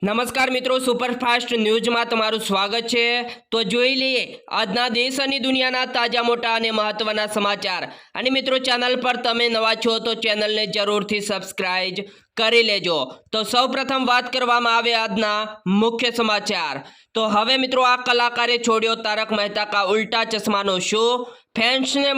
નમસ્કાર મિત્રો, સુપરફાસ્ટ ન્યૂઝમાં તમારું સ્વાગત છે। તો જોઈ લઈએ આજના દેશ અને દુનિયાના તાજા મોટા અને મહત્વના સમાચાર। અને મિત્રો, ચેનલ પર તમે નવા છો તો ચેનલને જરૂરથી સબસ્ક્રાઇબ કરી લેજો। તો સૌપ્રથમ વાત કરવામાં આવે આજના મુખ્ય સમાચાર। તો હવે મિત્રો, આ કલાકારે છોડ્યો તારક મહેતા કા ઉલ્ટા ચશ્માનો શો। ફેન્સને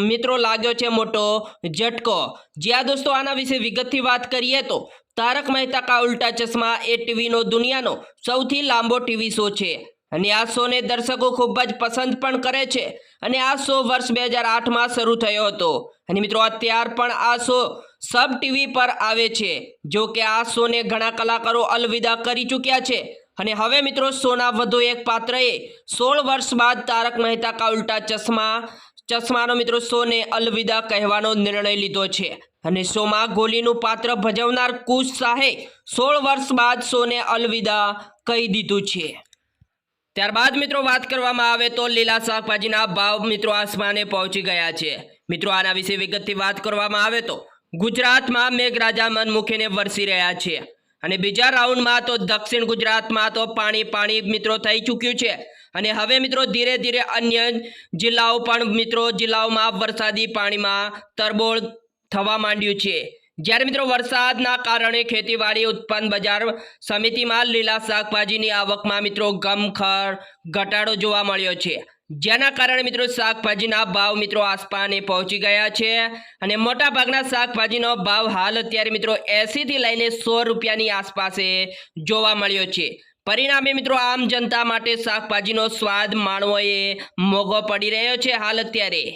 મિત્રો લાગ્યો છે મોટો ઝટકો। જ્યાં દોસ્તો આના વિશે વિગતથી વાત કરીએ તો તારક મહેતા કા ઉલ્ટા ચશ્મા એ ટીવીનો દુનિયાનો સૌથી લાંબો ટીવી શો છે અને આ શોને દર્શકો ખૂબ જ પસંદ પણ કરે છે। અને આ શો વર્ષ 2008માં શરૂ થયો હતો અને મિત્રો અત્યાર પણ આ શો સબ ટીવી પર આવે છે। જો કે આ શોને ઘણા કલાકારો અલવિદા કરી ચૂક્યા છે અને હવે મિત્રો શોના વધુ એક પાત્રએ 16 વર્ષ બાદ તારક મહેતા કા ઉલ્ટા ચશ્માનો મિત્રો શોને અલવિદા કહેવાનો નિર્ણય લીધો છે અને શોમાં ગોલીનું પાત્ર ભજવનાર કુશ શાહે 16 વર્ષ બાદ શોને અલવિદા કહી દીધું છે। ત્યારબાદ મિત્રો વાત કરવામાં આવે તો લીલા શાકભાજીના ભાવ મિત્રો આસમાને પહોંચી ગયા છે। મિત્રો આના વિશે વિગતથી વાત કરવામાં આવે તો ગુજરાતમાં મેઘરાજા મન મૂકીને વરસી રહ્યા છે અને બીજા રાઉન્ડમાં તો દક્ષિણ ગુજરાતમાં તો પાણી મિત્રો થઈ ચૂક્યું છે અને હવે મિત્રો ધીરે ધીરે અન્ય જિલ્લાઓ પણ મિત્રો જિલ્લાઓમાં વરસાદી પાણીમાં તરબોળ થવા માંડ્યું છે। જ્યારે મિત્રો વરસાદના કારણે ખેતીવાડી ઉત્પન્ન બજાર સમિતિમાં લીલા શાકભાજીની આવકમાં મિત્રો ગમખર ઘટાડો જોવા મળ્યો છે, જેના કારણે મિત્રો શાકભાજીના ભાવ મિત્રો આસમાને પહોંચી ગયા છે અને મોટાભાગના શાકભાજીનો ભાવ હાલ અત્યારે મિત્રો 80 થી લઈને 100 રૂપિયાની આસપાસ જોવા મળ્યો છે। પરિણામે મિત્રો આમ જનતા માટે શાકભાજીનો સ્વાદ માણવો એ મોંઘો પડી રહ્યો છે હાલ અત્યારે।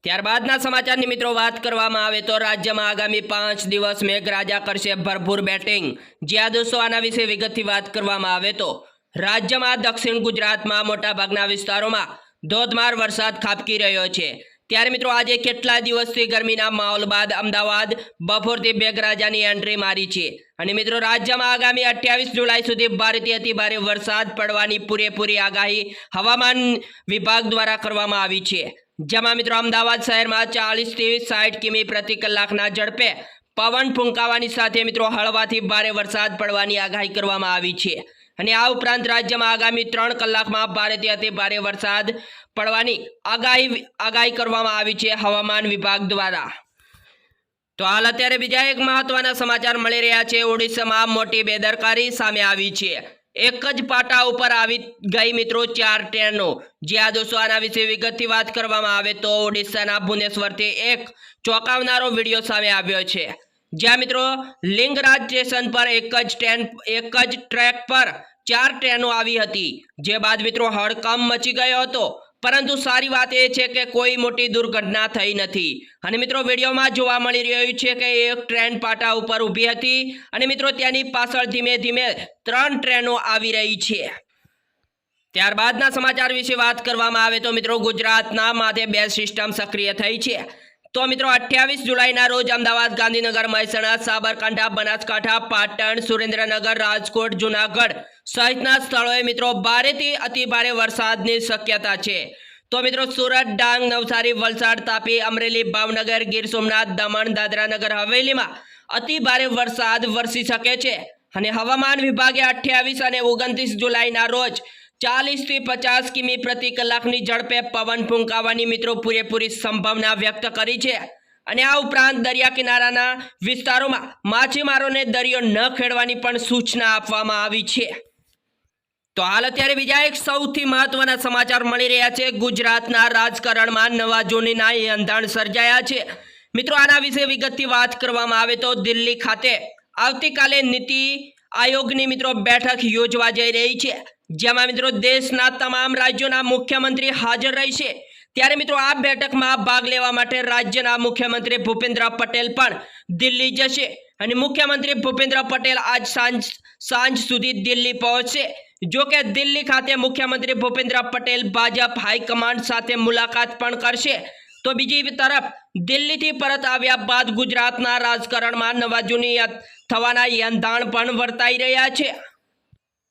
ત્યારબાદના સમાચારની મિત્રો વાત કરવામાં આવે તો રાજ્યમાં આગામી 5 દિવસ મેઘરાજા કરશે ભરપૂર બેટિંગ। જ્યાં દોસ્તો આના વિશે વિગતથી વાત કરવામાં આવે તો રાજ્યમાં દક્ષિણ ગુજરાતમાં મોટાભાગના વિસ્તારોમાં ધોધમાર વરસાદ ખાબકી રહ્યો છે। ત્યારે મિત્રો આજે કેટલા દિવસથી ગરમીના માહોલ બાદ અમદાવાદ બપોરથી મેઘરાજાની એન્ટ્રી મારી છે અને મિત્રો રાજ્યમાં આગામી 28 જુલાઈ સુધી ભારેથી અતિભારે વરસાદ પડવાની પૂરેપૂરી આગાહી હવામાન વિભાગ દ્વારા કરવામાં આવી છે। જેમાં મિત્રો અમદાવાદ શહેરમાં 40 થી 60 કિમી પ્રતિ કલાકના ઝડપે પવન ફૂંકાવાની સાથે મિત્રો હળવાથી ભારે વરસાદ પડવાની આગાહી કરવામાં આવી છે અને આ ઉપરાંત રાજ્યમાં આગામી 3 કલાકમાં ભારેથી અતિ ભારે વરસાદ પડવાની આગાહી કરવામાં આવી છે હવામાન વિભાગ દ્વારા। તો હાલ અત્યારે બીજા એક મહત્વના સમાચાર મળી રહ્યા છે। ઓડિશામાં મોટી બેદરકારી સામે આવી છે। એક જ પાટા ઉપર આવી ગઈ મિત્રો 4 ટ્રેનો। જ્યાં દોસ્તો આના વિશે વિગતથી વાત કરવામાં આવે તો ઓડિશાના ભુવનેશ્વરથી એક ચોંકાવનારો વિડીયો સામે આવ્યો છે, જ્યાં મિત્રો લિંગરાજ સ્ટેશન પર એક જ ટ્રેક પર 4 ટ્રેનો આવી હતી, જે બાદ મિત્રો હડકંપ મચી ગયો હતો। પરંતુ સારી વાત એ છે કે કોઈ મોટી દુર્ઘટના થઈ નથી અને મિત્રો વિડીયોમાં જોવા મળી રહ્યું છે કે એક ટ્રેન પાટા ઉપર ઊભી હતી અને મિત્રો તેની પાછળ ધીમે ધીમે 3 ટ્રેનો આવી રહી છે। ત્યારબાદના સમાચાર વિશે વાત કરવામાં આવે તો મિત્રો ગુજરાતના માથે 2 સિસ્ટમ સક્રિય થઈ છે। તો મિત્રો 28 જુલાઈના રોજ અમદાવાદ, ગાંધીનગર, મહેસાણા, સાબરકાંઠા, બનાસકાંઠા, પાટણ, સુરેન્દ્રનગર, રાજકોટ, જુનાગઢ સહિતના સ્થળોએ મિત્રો ભારેથી અતિભારે વરસાદની શક્યતા છે। તો મિત્રો સુરત, ડાંગ, નવસારી, વલસાડ, તાપી, અમરેલી, ભાવનગર, ગીર સોમનાથ, દમણ, દાદરા નગર હવેલીમાં અતિભારે વરસાદ વરસી શકે છે અને હવામાન વિભાગે 28 અને 29 જુલાઈના રોજ 40 થી 50 કિમી પ્રતિ કલાકની ઝડપે પવન ફૂંકાવાની મિત્રો પૂરેપૂરી સંભાવના વ્યક્ત કરી છે અને આ ઉપરાંત દરિયા કિનારાના વિસ્તારોમાં માછીમારોને દરિયો ન ખેડવાની પણ સૂચના આપવામાં આવી છે। તો હાલ અત્યારે બીજા એક સૌથી મહત્વના સમાચાર મળી રહ્યા છે। ગુજરાતના રાજકારણમાં નવા જૂનીના એંધાણ સર્જાયા છે। મિત્રો આના વિશે વિગતથી વાત કરવામાં આવે તો દિલ્હી ખાતે આવતીકાલે નીતિ આયોગની મિત્રો બેઠક યોજવા જઈ રહી છે, જેમાં મિત્રો દેશના તમામ રાજ્યોના મુખ્યમંત્રી હાજર રહેશે। ત્યારે મિત્રો આ બેઠકમાં ભાગ લેવા માટે રાજ્યના મુખ્યમંત્રી ભૂપેન્દ્ર પટેલ પણ દિલ્હી જશે અને મુખ્યમંત્રી ભૂપેન્દ્ર પટેલ આજ સાંજ સુધી દિલ્હી પહોંચશે। જો કે દિલ્હી ખાતે મુખ્યમંત્રી ભૂપેન્દ્ર પટેલ ભાજપ હાઈકમાન્ડ સાથે મુલાકાત પણ કરશે। તો બીજી તરફ દિલ્હીથી પરત આવ્યા બાદ ગુજરાતના રાજકારણમાં નવા જૂની થવાના એંધાણ પણ વર્તાઈ રહ્યા છે।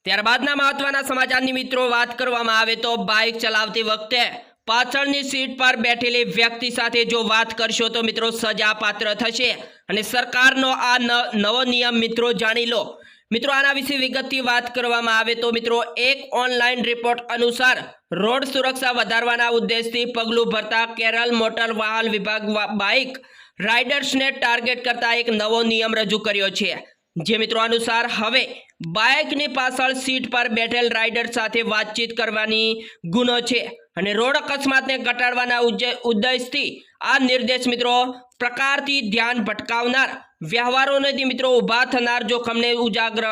ત્યારબાદના મહત્વના સમાચારની મિત્રો વાત કરવામાં આવે તો બાઇક ચલાવતી વખતે પાછળની સીટ પર બેઠેલી વ્યક્તિ સાથે જો વાત કરશો તો મિત્રો સજા પાત્ર થશે અને સરકારનો આ નવો નિયમ મિત્રો જાણી લો। મિત્રો આના વિશે વિગતથી વાત કરવામાં આવે તો મિત્રો એક ઓનલાઈન રિપોર્ટ અનુસાર રોડ સુરક્ષા વધારવાના ઉદ્દેશથી પગલું ભરતા કેરળ મોટર વાહન વિભાગ બાઇક રાઇડર્સને ટાર્ગેટ કરતા એક નવો નિયમ રજૂ કર્યો છે, જે મિત્રો અનુસાર હવે બાઇકની પાછળ સીટ પર બેઠેલ રાઇડર સાથે વાતચીત કરવાની ગુનો છે અને રોડ અકસ્માતને ઘટાડવાના ઉદ્દેશથી આ નિર્દેશ મિત્રો પ્રકારથી ધ્યાન ભટકાવનાર વ્યવહારોથી મિત્રો ઊભા થનાર જોખમને ઉજાગર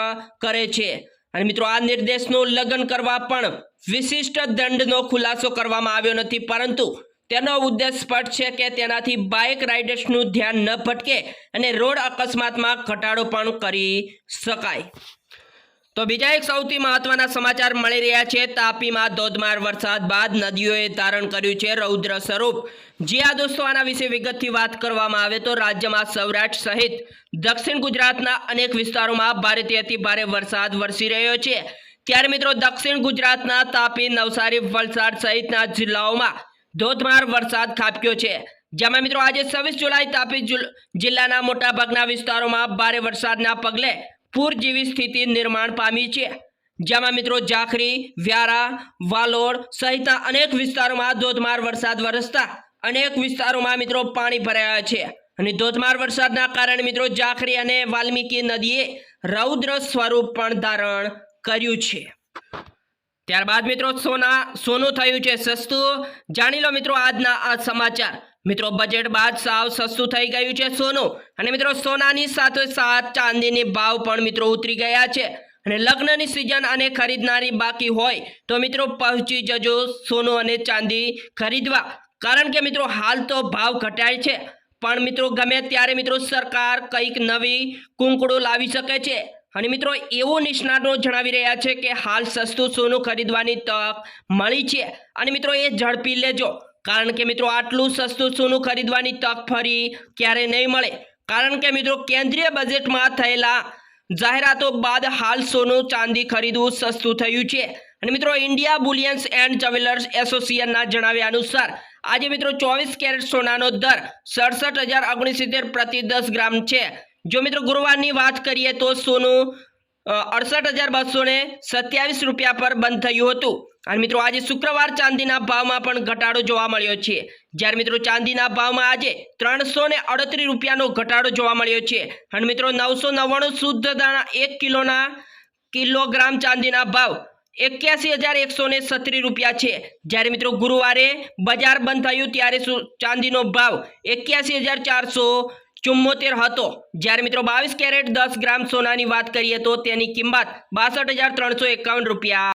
કરે છે અને મિત્રો આ નિર્દેશનું ઉલ્લંઘન કરવા પણ વિશિષ્ટ દંડનો ખુલાસો કરવામાં આવ્યો નથી, પરંતુ તેનો ઉદ્દેશ સ્પષ્ટ છે કે તેનાથી બાઇક રાઇડર્સનું ધ્યાન ન ભટકે અને રોડ અકસ્માતમાં ઘટાડો પણ કરી શકાય। તો બીજા એક સૌથી મહત્વના સમાચાર મળી રહ્યા છે। તાપીમાં ધોધમાર વરસાદ બાદ નદીઓએ ધારણ કર્યું છે રૌદ્ર સ્વરૂપ। જી આ દોસ્તો, આના વિશે વિગતથી વાત કરવામાં આવે તો રાજ્યમાં સૌરાષ્ટ્ર સહિત દક્ષિણ ગુજરાતના અનેક વિસ્તારોમાં ભારેથી અતિ ભારે વરસાદ વરસી રહ્યો છે, ત્યારે મિત્રો દક્ષિણ ગુજરાતના તાપી, નવસારી, વલસાડ સહિતના જિલ્લાઓમાં ધોધમાર વરસાદ ખાબક્યો છે, જેમાં મિત્રો આજે 26 જુલાઈ તાપી જિલ્લાના મોટાભાગના વિસ્તારોમાં ભારે વરસાદના પગલે પૂર જેવી સ્થિતિ નિર્માણ પામી છે, જેમાં મિત્રો જાખરી, વ્યારા, વાલોડ સહિતના અનેક વિસ્તારોમાં ધોધમાર વરસાદ વરસતા અનેક વિસ્તારોમાં મિત્રો પાણી ભરાયા છે અને ધોધમાર વરસાદના કારણે મિત્રો જાખરી અને વાલ્મીકી નદીએ રૌદ્ર સ્વરૂપ પણ ધારણ કર્યું છે। ત્યારબાદ મિત્રો સોનું થયું છે સસ્તું। જાણી લો મિત્રો આજના આ સમાચાર। મિત્રો બજેટ બાદ સાવ સસ્તું થઈ ગયું છે સોનું અને મિત્રો સોનાની સાથોસાથ ચાંદીની ભાવ પણ મિત્રો ઉતરી ગયા છે અને લગ્નની સિઝન અને ખરીદનારી બાકી હોય તો મિત્રો પહોંચી જજો સોનું અને ચાંદી ખરીદવા, કારણ કે મિત્રો હાલ તો ભાવ ઘટાય છે, પણ મિત્રો ગમે ત્યારે મિત્રો સરકાર કંઈક નવી કુંકડો લાવી શકે છે અને મિત્રો એવું નિષ્ણાતો જણાવી રહ્યા છે કે હાલ સસ્તું સોનું ખરીદવાની તક મળી છે અને મિત્રો એ ઝડપી લેજો, કારણ કે મિત્રો આટલું સસ્તું સોનું ખરીદવાની તક ફરી ક્યારે નહીં મળે, કારણ કે મિત્રો કેન્દ્રીય બજેટમાં થયેલા જાહેરાતો બાદ હાલ સોનું ચાંદી ખરીદવું સસ્તું થયું છે અને મિત્રો ઇન્ડિયા બુલિયન્સ એન્ડ જ્વેલર્સ એસોસિએશનના જણાવ્યા અનુસાર આજે મિત્રો 24 કેરેટ સોનાનો દર 67,069 પ્રતિ 10 ગ્રામ છે। જો મિત્રો ગુરુવારની વાત કરીએ તો સોનું 68,227 રૂપિયા પર બંધ થયું હતું અને મિત્રો આજે શુક્રવાર ચાંદીના ભાવમાં પણ ઘટાડો જોવા મળ્યો છે, જ્યારે મિત્રો ચાંદીના ભાવમાં આજે 338 રૂપિયાનો ઘટાડો જોવા મળ્યો છે અને મિત્રો 999 શુદ્ધ દાણા 1 કિલોગ્રામ ચાંદીના ભાવ 81,136 રૂપિયા છે, જ્યારે મિત્રો ગુરુવારે બજાર બંધ થયું ત્યારે ચાંદીનો ભાવ 81,474 હતો, જ્યારે મિત્રો 22 કેરેટ 10 ગ્રામ સોનાની વાત કરીએ તો તેની કિંમત 62,351 રૂપિયા